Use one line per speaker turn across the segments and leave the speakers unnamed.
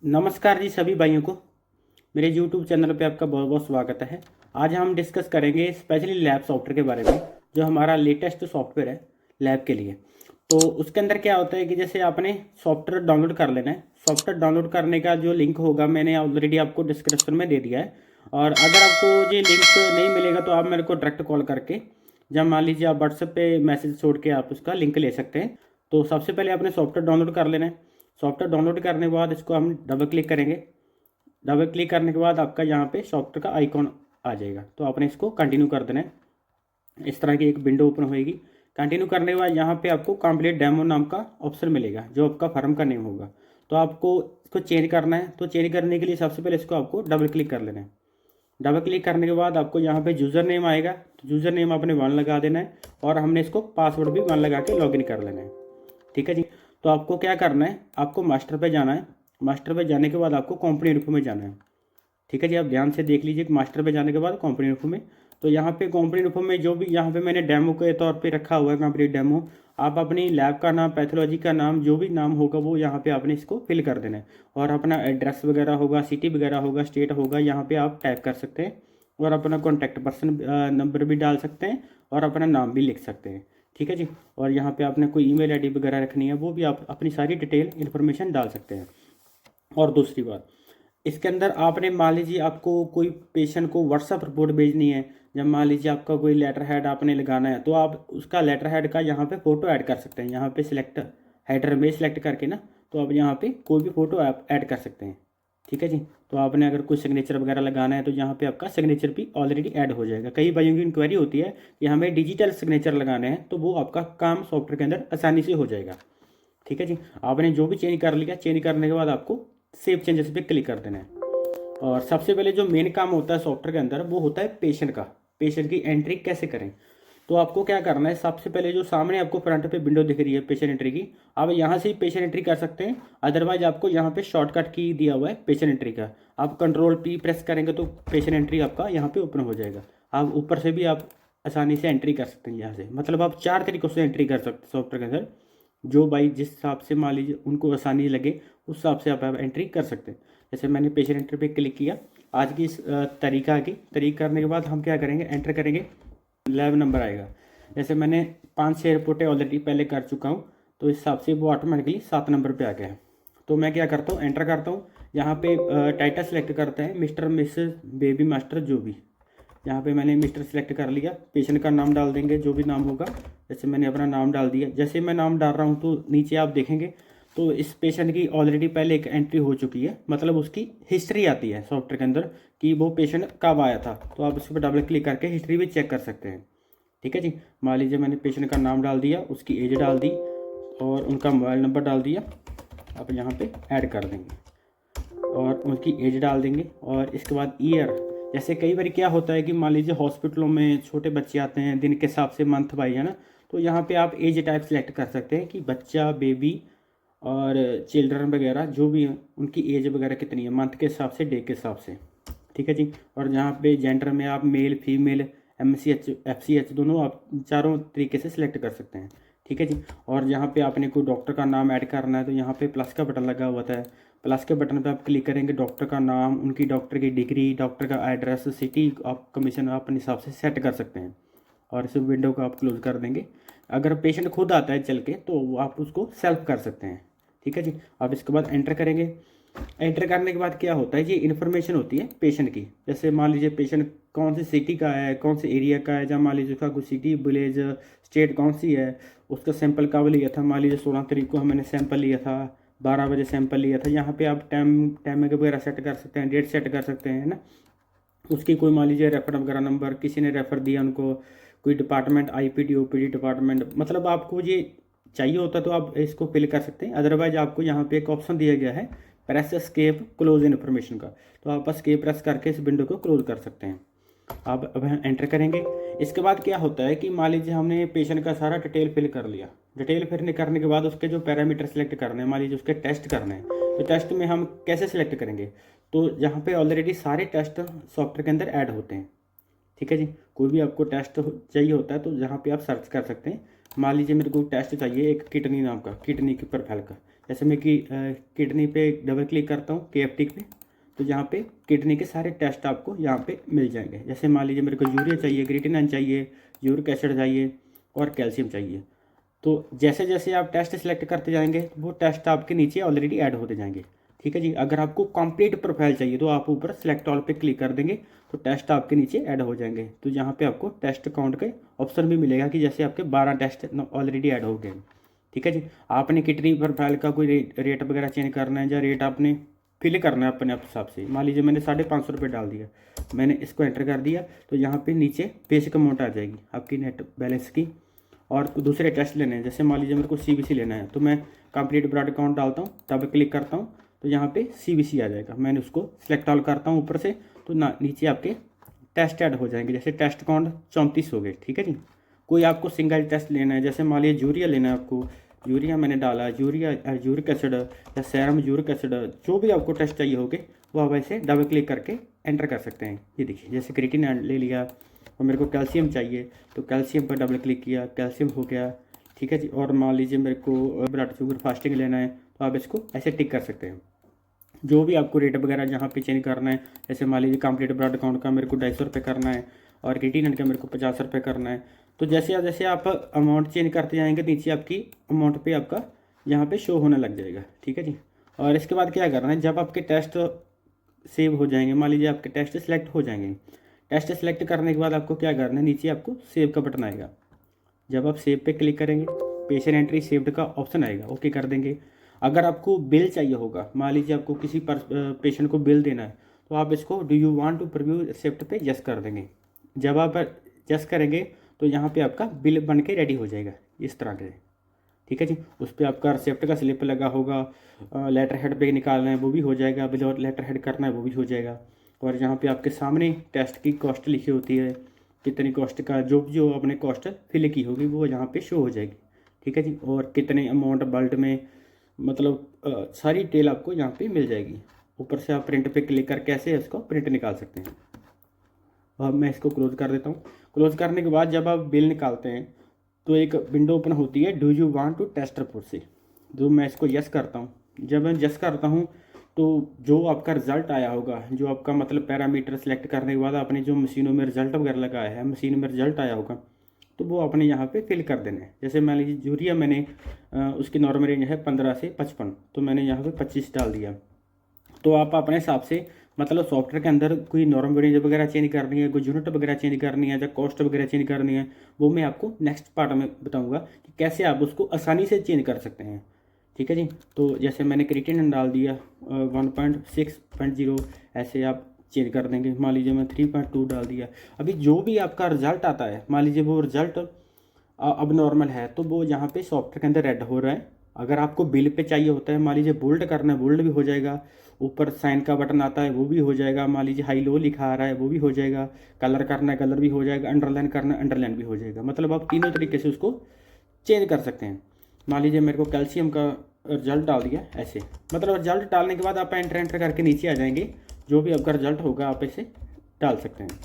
नमस्कार जी सभी भाइयों को मेरे YouTube चैनल पे आपका बहुत बहुत स्वागत है। आज हम डिस्कस करेंगे स्पेशली लैब सॉफ्टवेयर के बारे में, जो हमारा लेटेस्ट सॉफ्टवेयर है लैब के लिए। तो उसके अंदर क्या होता है कि जैसे आपने सॉफ्टवेयर डाउनलोड कर लेना है। सॉफ्टवेयर डाउनलोड करने का जो लिंक होगा मैंने ऑलरेडी आपको डिस्क्रिप्शन में दे दिया है। और अगर आपको ये लिंक नहीं मिलेगा तो आप मेरे को डायरेक्ट कॉल करके, जब मान लीजिए आप व्हाट्सएप पे मैसेज छोड़ के आप उसका लिंक ले सकते हैं। तो सबसे पहले आपने सॉफ्टवेयर डाउनलोड कर लेना है। सॉफ्टवेयर डाउनलोड करने के बाद इसको हम डबल क्लिक करेंगे। डबल क्लिक करने के बाद आपका यहाँ पे सॉफ्टवेयर का आइकॉन आ जाएगा, तो आपने इसको कंटिन्यू कर देना है। इस तरह की एक विंडो ओपन होएगी। कंटिन्यू करने के बाद यहाँ पे आपको कंप्लीट डेमो नाम का ऑप्शन मिलेगा, जो आपका फर्म का नेम होगा। तो आपको इसको चेंज करना है। तो चेंज करने के लिए सबसे पहले इसको आपको डबल क्लिक कर लेना है। डबल क्लिक करने के बाद आपको यहाँ पे यूज़र नेम आएगा, तो यूज़र नेम आपने 1 लगा देना है। और हमने इसको पासवर्ड भी 1 लगा के लॉगिन कर लेना है। ठीक है जी। तो आपको क्या करना है, आपको मास्टर पे जाना है। मास्टर पे जाने के बाद आपको कंपनी इन्फो में जाना है। ठीक है जी, आप ध्यान से देख लीजिए कि मास्टर पे जाने के बाद कंपनी इन्फो में, तो यहाँ पे कंपनी इन्फो में जो भी यहाँ पे मैंने डेमो के तौर पे रखा हुआ है कंप्लीट डेमो, आप अपनी लैब का नाम, पैथोलॉजी का नाम, जो भी नाम होगा वो यहाँ पे आपने इसको फिल कर देना है। और अपना एड्रेस वगैरह होगा, सिटी वगैरह होगा, स्टेट होगा, यहाँ पे आप टाइप कर सकते हैं। और अपना कॉन्टैक्ट पर्सन नंबर भी डाल सकते हैं और अपना नाम भी लिख सकते हैं। ठीक है जी। और यहाँ पे आपने कोई ईमेल आईडी वगैरह रखनी है, वो भी आप अपनी सारी डिटेल इन्फॉर्मेशन डाल सकते हैं। और दूसरी बात, इसके अंदर आपने मान लीजिए आपको कोई पेशेंट को व्हाट्सअप रिपोर्ट भेजनी है। जब मान लीजिए आपका कोई लेटर हेड आपने लगाना है, तो आप उसका लेटर हेड का यहाँ पे फ़ोटो ऐड कर सकते हैं। यहाँ पे सिलेक्ट हेडर में सिलेक्ट करके ना, तो आप यहाँ पे कोई भी फ़ोटो आप ऐड कर सकते हैं। ठीक है जी। तो आपने अगर कोई सिग्नेचर वगैरह लगाना है तो यहाँ पे आपका सिग्नेचर भी ऑलरेडी ऐड हो जाएगा। कई भाइयों की इंक्वायरी होती है कि हमें डिजिटल सिग्नेचर लगाने हैं, तो वो आपका काम सॉफ्टवेयर के अंदर आसानी से हो जाएगा। ठीक है जी। आपने जो भी चेंज कर लिया, चेंज करने के बाद आपको सेव चेंजेस पे क्लिक कर देना है। और सबसे पहले जो मेन काम होता है सॉफ्टवेयर के अंदर, वो होता है पेशेंट का। पेशेंट की एंट्री कैसे करें। तो आपको क्या करना है, सबसे पहले जो सामने आपको फ्रंट पे विंडो दिख रही है पेशेंट एंट्री की, आप यहाँ से ही पेशेंट एंट्री कर सकते हैं। अदरवाइज आपको यहाँ पे शॉर्टकट की दिया हुआ है पेशेंट एंट्री का। आप कंट्रोल पी प्रेस करेंगे तो पेशेंट एंट्री आपका यहाँ पे ओपन हो जाएगा। आप ऊपर से भी आप आसानी से एंट्री कर सकते हैं यहाँ से। मतलब आप 4 तरीक़ों से एंट्री कर सकते हैं सॉफ्टवेयर के अंदर। जो भाई जिस हिसाब से मान लीजिए उनको आसानी लगे, उस हिसाब से आप एंट्री कर सकते हैं। जैसे मैंने पेशेंट एंट्री पे क्लिक किया। आज की इस तरीका करने के बाद हम क्या करेंगे, एंटर करेंगे। लैब नंबर आएगा। जैसे मैंने 5-6 रिपोर्टें ऑलरेडी पहले कर चुका हूँ, तो इस हिसाब से वो ऑटोमेटिकली 7 नंबर पे आ गया है। तो मैं क्या करता हूँ, एंटर करता हूँ। यहाँ पे टाइटल सेलेक्ट करते हैं, मिस्टर मिसेस बेबी मास्टर जो भी। यहाँ पे मैंने मिस्टर सेलेक्ट कर लिया। पेशेंट का नाम डाल देंगे, जो भी नाम होगा। जैसे मैंने अपना नाम डाल दिया। जैसे मैं नाम डाल रहा हूँ तो नीचे आप देखेंगे तो इस पेशेंट की ऑलरेडी पहले एक एंट्री हो चुकी है। मतलब उसकी हिस्ट्री आती है सॉफ्टवेयर के अंदर कि वो पेशेंट कब आया था। तो आप उस पर डबल क्लिक करके हिस्ट्री भी चेक कर सकते हैं। ठीक है जी। मान लीजिए मैंने पेशेंट का नाम डाल दिया, उसकी एज डाल दी और उनका मोबाइल नंबर डाल दिया। आप यहाँ पे ऐड कर देंगे और उनकी एज डाल देंगे। और इसके बाद ईयर, जैसे कई बार क्या होता है कि मान लीजिए हॉस्पिटलों में छोटे बच्चे आते हैं, दिन के हिसाब से मंथ वाइज है ना, तो यहाँ पे आप एज टाइप सेलेक्ट कर सकते हैं कि बच्चा, बेबी और चिल्ड्रन वगैरह जो भी हैं, उनकी एज वगैरह कितनी है, मंथ के हिसाब से, डे के हिसाब से। ठीक है जी। और यहाँ पे जेंडर में आप मेल, फीमेल, MCH, FCH दोनों आप चारों तरीके से सिलेक्ट कर सकते हैं। ठीक है जी। और यहाँ पे आपने कोई डॉक्टर का नाम ऐड करना है तो यहाँ पे प्लस का बटन लगा हुआ है। प्लस के बटन पे आप क्लिक करेंगे, डॉक्टर का नाम, उनकी डॉक्टर की डिग्री, डॉक्टर का एड्रेस, सिटी, आप कमीशन आप अपने हिसाब से सेट कर सकते हैं। और इस विंडो को आप क्लोज कर देंगे। अगर पेशेंट खुद आता है चल के तो आप उसको सेल्फ कर सकते हैं। ठीक है जी। आप इसके बाद एंटर करेंगे। एंटर करने के बाद क्या होता है, ये इन्फॉर्मेशन होती है पेशेंट की। जैसे मान लीजिए पेशेंट कौन सी सिटी का है, कौन से एरिया का है, या मान लीजिए उसका कोई सिटी, विलेज, स्टेट कौन सी है, उसका सैंपल कब लिया था। मान लीजिए 16 तारीख को हमने सैंपल लिया था, 12 बजे सैंपल लिया था। यहाँ पे आप टाइम वगैरह सेट कर सकते हैं, डेट सेट कर सकते हैं ना। उसकी कोई मान लीजिए रेफर वगैरह नंबर, किसी ने रेफर दिया उनको, कोई डिपार्टमेंट, IPD OPD डिपार्टमेंट, मतलब आपको ये चाहिए होता तो आप इसको फिल कर सकते हैं। अदरवाइज आपको यहाँ पे एक ऑप्शन दिया गया है प्रेस एस्केप क्लोज इन्फॉर्मेशन का, तो आप एस्केप प्रेस करके इस विंडो को क्लोज कर सकते हैं। आप अब एंटर करेंगे। इसके बाद क्या होता है कि मान लीजिए हमने पेशेंट का सारा डिटेल फिल कर लिया। डिटेल फिल करने के बाद उसके जो पैरामीटर सेलेक्ट करने हैं, मान लीजिए उसके टेस्ट करने हैं, तो टेस्ट में हम कैसे सिलेक्ट करेंगे, तो यहाँ पे ऑलरेडी सारे टेस्ट सॉफ्टवेयर के अंदर ऐड होते हैं। ठीक है जी। कोई भी आपको टेस्ट चाहिए होता है तो यहाँ पे आप सर्च कर सकते हैं। मान लीजिए मेरे को टेस्ट चाहिए एक किडनी नाम का, किडनी के प्रोफाइल का। जैसे मैं कि किडनी पे डबल क्लिक करता हूँ KFT पे, तो यहाँ पे किडनी के सारे टेस्ट आपको यहाँ पे मिल जाएंगे। जैसे मान लीजिए मेरे को यूरिया चाहिए, क्रिएटिनिन चाहिए, यूरिक एसिड चाहिए और कैल्शियम चाहिए। तो जैसे जैसे आप टेस्ट सेलेक्ट करते जाएंगे वो टेस्ट आपके नीचे ऑलरेडी ऐड होते जाएंगे। ठीक है जी। अगर आपको कंप्लीट प्रोफाइल चाहिए तो आप ऊपर सेलेक्ट ऑल पे क्लिक कर देंगे तो टेस्ट आपके नीचे ऐड हो जाएंगे। तो यहाँ पे आपको टेस्ट काउंट के ऑप्शन भी मिलेगा कि जैसे आपके 12 टेस्ट ऑलरेडी ऐड हो गए। ठीक है जी। आपने कितनी प्रोफाइल का कोई रेट वगैरह चेंज करना है या रेट आपने फिल करना है अपने हिसाब से। मान लीजिए मैंने 550 डाल दिया, मैंने इसको एंटर कर दिया तो यहाँ पे नीचे बेसिक अमाउंट आ जाएगी आपकी नेट बैलेंस की। और दूसरे टेस्ट लेने हैं, जैसे मान लीजिए मेरे को CBC लेना है तो मैं कंप्लीट ब्लड अकाउंट डालता हूँ, तब क्लिक करता हूँ तो यहाँ पे CBC आ जाएगा। मैंने उसको सिलेक्ट ऑल करता हूँ ऊपर से तो नीचे आपके टेस्ट ऐड हो जाएंगे। जैसे टेस्ट काउंट 34 हो गए। ठीक है जी। कोई आपको सिंगल टेस्ट लेना है, जैसे मान लीजिए यूरिया लेना है आपको, यूरिया मैंने डाला, यूरिक एसिड या सेरम यूरिक एसिड, जो भी आपको टेस्ट चाहिए होगे वो आप ऐसे डबल क्लिक करके एंटर कर सकते हैं। ये देखिए जैसे क्रिएटिनिन ले लिया और मेरे को कैल्शियम चाहिए तो कैल्शियम पर डबल क्लिक किया, कैल्शियम हो गया। ठीक है जी। और मान लीजिए मेरे को ब्लड शुगर फास्टिंग लेना है तो आप इसको ऐसे टिक कर सकते हैं। जो भी आपको रेट वगैरह जहाँ पे चेंज करना है, जैसे मान लीजिए कंप्लीट ब्लड अकाउंट का मेरे को 250 रुपये करना है और क्रिएटिनिन का मेरे को 50 रुपये करना है। तो जैसे जैसे आप अमाउंट चेंज करते जाएंगे नीचे आपकी अमाउंट पे आपका यहाँ पे शो होने लग जाएगा। ठीक है जी। और इसके बाद क्या करना है, जब आपके टेस्ट सेव हो जाएंगे, मान लीजिए आपके टेस्ट सेलेक्ट हो जाएंगे, टेस्ट सेलेक्ट करने के बाद आपको क्या करना है, नीचे आपको सेव का बटन आएगा। जब आप सेव पे क्लिक करेंगे पेशेंट एंट्री सेव्ड का ऑप्शन आएगा, ओके कर देंगे। अगर आपको बिल चाहिए होगा, मान लीजिए आपको किसी पेशेंट को बिल देना है तो आप इसको do you want to preview receipt पे यस कर देंगे। जब आप यस करेंगे तो यहाँ पे आपका बिल बन के रेडी हो जाएगा इस तरह के। ठीक है जी। उस पर आपका रिसिप्ट का स्लिप लगा होगा, लेटर हेड पे निकालना है वो भी हो जाएगा, बिल और लेटर हेड करना है वो भी हो जाएगा। और यहाँ पे आपके सामने टेस्ट की कॉस्ट लिखी होती है, कितनी कॉस्ट का जो आपने कॉस्ट फिल की होगी वो यहाँ पे शो हो जाएगी। ठीक है जी। और कितने अमाउंट बल्ट में, मतलब सारी डिटेल आपको यहाँ पे मिल जाएगी। ऊपर से आप प्रिंट पे क्लिक करके ऐसे इसको प्रिंट निकाल सकते हैं। अब मैं इसको क्लोज कर देता हूँ। क्लोज करने के बाद जब आप बिल निकालते हैं तो एक विंडो ओपन होती है, do you want to test report से। जो मैं इसको यस करता हूँ, जब मैं यस करता हूँ तो जो आपका रिजल्ट आया होगा, जो आपका मतलब पैरामीटर सेलेक्ट करने के बाद आपने जो मशीनों में रिजल्ट वगैरह लगाया है, मशीन में रिजल्ट आया होगा तो वो आपने यहाँ पे फिल कर देना है। जैसे मान लीजिए यूरिया मैंने उसकी नॉर्मल रेंज है 15 से 55, तो मैंने यहाँ पे 25 डाल दिया। तो आप अपने हिसाब से मतलब सॉफ्टवेयर के अंदर कोई नॉर्म रेंज वगैरह चेंज करनी है, कोई यूनिट वगैरह चेंज करनी है या कॉस्ट वगैरह चेंज करनी है, वो मैं आपको नेक्स्ट पार्ट में बताऊंगा कि कैसे आप उसको आसानी से चेंज कर सकते हैं। ठीक है जी। तो जैसे मैंने क्रिएटिनिन डाल दिया 1.6.0, ऐसे आप चेंज कर देंगे। मान लीजिए मैं 3.2 डाल दिया। अभी जो भी आपका रिजल्ट आता है, मान लीजिए वो रिजल्ट अब नॉर्मल है तो वो यहाँ पे सॉफ्टवेयर के अंदर रेड हो रहा है। अगर आपको बिल पे चाहिए होता है, मान लीजिए बोल्ड करना है बोल्ड भी हो जाएगा, ऊपर साइन का बटन आता है वो भी हो जाएगा, मान लीजिए हाई लो लिखा आ रहा है वो भी हो जाएगा, कलर करना है कलर भी हो जाएगा, अंडरलाइन करना है अंडरलाइन भी हो जाएगा। मतलब आप तीनों तरीके से उसको चेंज कर सकते हैं। मान लीजिए मेरे को कैल्शियम का रिजल्ट डाल दिया ऐसे, मतलब रिजल्ट डालने के बाद आप एंटर करके नीचे आ जाएंगे, जो भी आपका रिजल्ट होगा आप इसे डाल सकते हैं।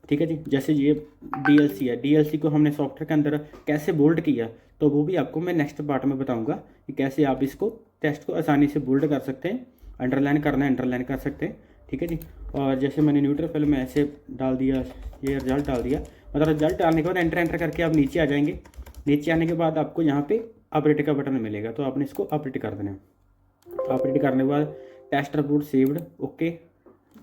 ठीक है जी। जैसे ये DLC है, DLC को हमने सॉफ्टवेयर के अंदर कैसे बोल्ड किया तो वो भी आपको मैं नेक्स्ट पार्ट में बताऊंगा कि कैसे आप इसको टेस्ट को आसानी से बोल्ड कर सकते हैं, अंडरलाइन करना है अंडरलाइन कर सकते हैं। ठीक है जी। और जैसे मैंने न्यूट्रोफिल में ऐसे डाल दिया, ये रिजल्ट डाल दिया, मतलब रिजल्ट डालने के बाद एंटर करके आप नीचे आ जाएंगे। नीचे आने के बाद आपको यहाँ पे अपडेट का बटन मिलेगा तो आपने इसको अपडेट कर देना है। अपडेट करने के बाद टेस्ट रिपोर्ट सेव्ड, ओके।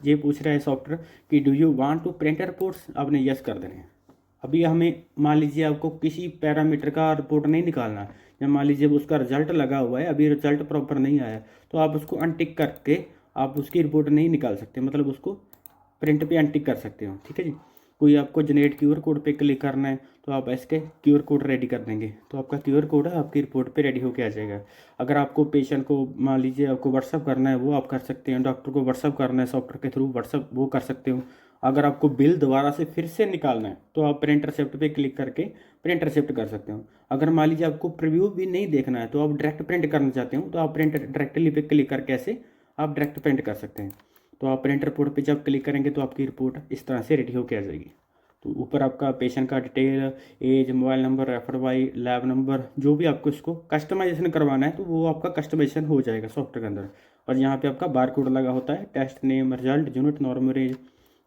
ये पूछ रहा है सॉफ्टवेयर कि do you want to print reports, आपने यस कर देने हैं। अभी हमें मान लीजिए आपको किसी पैरामीटर का रिपोर्ट नहीं निकालना, या मान लीजिए उसका रिजल्ट लगा हुआ है अभी रिजल्ट प्रॉपर नहीं आया तो आप उसको अनटिक करके आप उसकी रिपोर्ट नहीं निकाल सकते, मतलब उसको प्रिंट पे अनटिक कर सकते हो। ठीक है जी। कोई आपको जनरेट QR कोड पे क्लिक करना है तो आप इसके QR कोड रेडी कर देंगे तो आपका QR कोड है आपकी रिपोर्ट पे रेडी होके आ जाएगा। अगर आपको पेशेंट को मान लीजिए आपको व्हाट्सअप करना है वो आप कर सकते हैं, डॉक्टर को व्हाट्सअप करना है सॉफ्टवेयर के थ्रू व्हाट्सअप वो कर सकते हो। अगर आपको बिल दोबारा से फिर से निकालना है तो आप प्रिंट रिसिप्ट पे क्लिक करके प्रिंट रिसिप्ट कर सकते हो। अगर मान लीजिए आपको प्रीव्यू भी नहीं देखना है तो आप डायरेक्ट प्रिंट करना चाहते हो तो आप प्रिंट डायरेक्टली पे क्लिक करके ऐसे आप डायरेक्ट प्रिंट कर सकते हैं। तो आप प्रिंट रिपोर्ट पे जब क्लिक करेंगे तो आपकी रिपोर्ट इस तरह से रेडी होकर आ जाएगी। तो ऊपर आपका पेशेंट का detail, age, mobile number, refer by, lab number, जो भी आपको इसको कस्टमाइजेशन करवाना है तो वो आपका कस्टमाइजेशन हो जाएगा सॉफ्टवेयर के अंदर। और यहाँ पे आपका बार कोड लगा होता है, test name, result, unit, normal range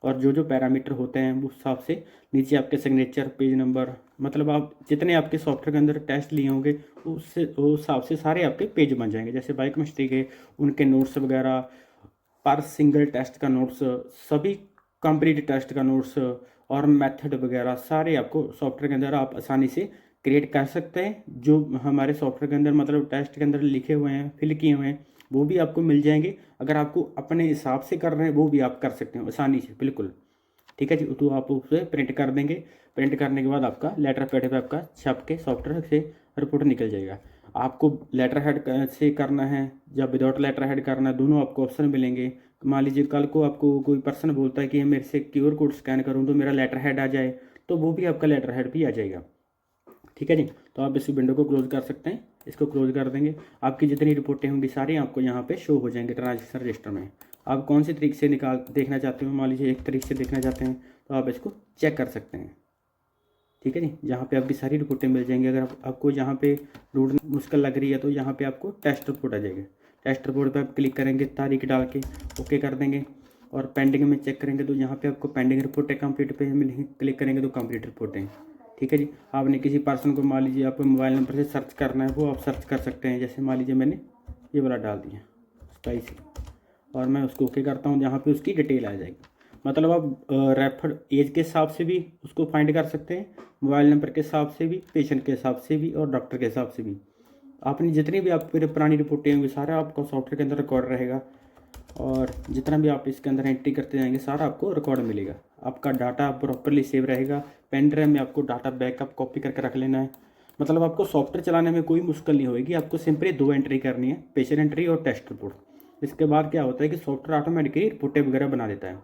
और जो जो पैरामीटर होते हैं उस हिसाब से नीचे आपके सिग्नेचर, पेज नंबर, मतलब आप जितने आपके सॉफ्टवेयर के अंदर टेस्ट लिए होंगे उससे उस हिसाब से सारे आपके पेज बन जाएंगे। जैसे बायोकेमिस्ट्री के उनके नोट्स वगैरह, पर सिंगल टेस्ट का नोट्स, सभी कंप्लीट टेस्ट का नोट्स और मेथड वगैरह सारे आपको सॉफ्टवेयर के अंदर आप आसानी से क्रिएट कर सकते हैं। जो हमारे सॉफ्टवेयर के अंदर मतलब टेस्ट के अंदर लिखे हुए हैं, फिल किए हुए हैं, वो भी आपको मिल जाएंगे। अगर आपको अपने हिसाब से कर रहे हैं वो भी आप कर सकते हैं आसानी से, बिल्कुल। ठीक है जी, तो आप उसे प्रिंट कर देंगे। प्रिंट करने के बाद आपका लेटर पैड पे आपका छप के सॉफ्टवेयर से रिपोर्ट निकल जाएगा। आपको लेटर हेड से करना है या विदाउट लेटर हेड करना है, दोनों आपको ऑप्शन मिलेंगे। मान लीजिए कल को आपको कोई पर्सन बोलता है कि मेरे से QR कोड स्कैन करूँ तो मेरा लेटर हेड आ जाए, तो वो भी आपका लेटर हेड भी आ जाएगा। ठीक है जी, तो आप इस विंडो को क्लोज कर सकते हैं। इसको क्लोज कर देंगे, आपकी जितनी रिपोर्टें होंगी सारी आपको यहाँ पे शो हो जाएंगे ट्रांजैक्शन रजिस्टर में। आप कौन सी तरीके से देखना चाहते हो, मान लीजिए एक तरीके से देखना चाहते हैं तो आप इसको चेक कर सकते हैं। ठीक है जी, यहाँ पे आपकी सारी रिपोर्टें मिल जाएंगी। अगर आपको यहाँ पे ढूंढना मुश्किल लग रही है तो यहाँ पे आपको टेस्ट रिपोर्ट आ जाएगी। टेस्ट रिपोर्ट पे आप क्लिक करेंगे, तारीख डाल के ओके कर देंगे और पेंडिंग में चेक करेंगे तो यहाँ पे आपको पेंडिंग रिपोर्टें कंप्लीट पे मिलेंगी, क्लिक करेंगे तो कंप्लीट रिपोर्टें। ठीक है जी, आपने किसी पर्सन को मान लीजिए आपको मोबाइल नंबर से सर्च करना है, वो आप सर्च कर सकते हैं। जैसे मान लीजिए मैंने ये वाला डाल दिया स्पाइसी और मैं उसको ओके करता हूँ, यहाँ पे उसकी डिटेल आ जाएगी। मतलब आप रेफर एज के हिसाब से भी उसको फाइंड कर सकते हैं, मोबाइल नंबर के हिसाब से भी, पेशेंट के हिसाब से भी और डॉक्टर के हिसाब से भी। आपने जितनी भी आप पुरानी रिपोर्टें होंगी सारा आपका सॉफ्टवेयर के अंदर रिकॉर्ड रहेगा और जितना भी आप इसके अंदर एंट्री करते जाएंगे सारा आपको रिकॉर्ड मिलेगा। आपका डाटा प्रॉपरली सेव रहेगा। पेन ड्राइव में आपको डाटा बैकअप कॉपी करके रख लेना है। मतलब आपको सॉफ्टवेयर चलाने में कोई मुश्किल नहीं होगी। आपको सिंपली 2 एंट्री करनी है, पेशेंट एंट्री और टेस्ट रिपोर्ट। इसके बाद क्या होता है कि सॉफ्टवेयर ऑटोमेटिकली रिपोर्टें वगैरह बना देता है।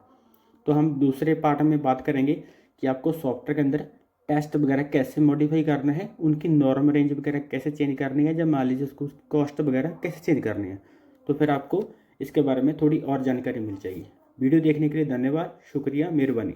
तो हम दूसरे पार्ट में बात करेंगे कि आपको सॉफ्टवेयर के अंदर टेस्ट वगैरह कैसे मॉडिफाई करना है, उनकी नॉर्म रेंज वगैरह कैसे चेंज करनी है, या मान लीजिए उसको कॉस्ट वगैरह कैसे चेंज करनी है। तो फिर आपको इसके बारे में थोड़ी और जानकारी मिल जाएगी। वीडियो देखने के लिए धन्यवाद, शुक्रिया, मेहरबानी।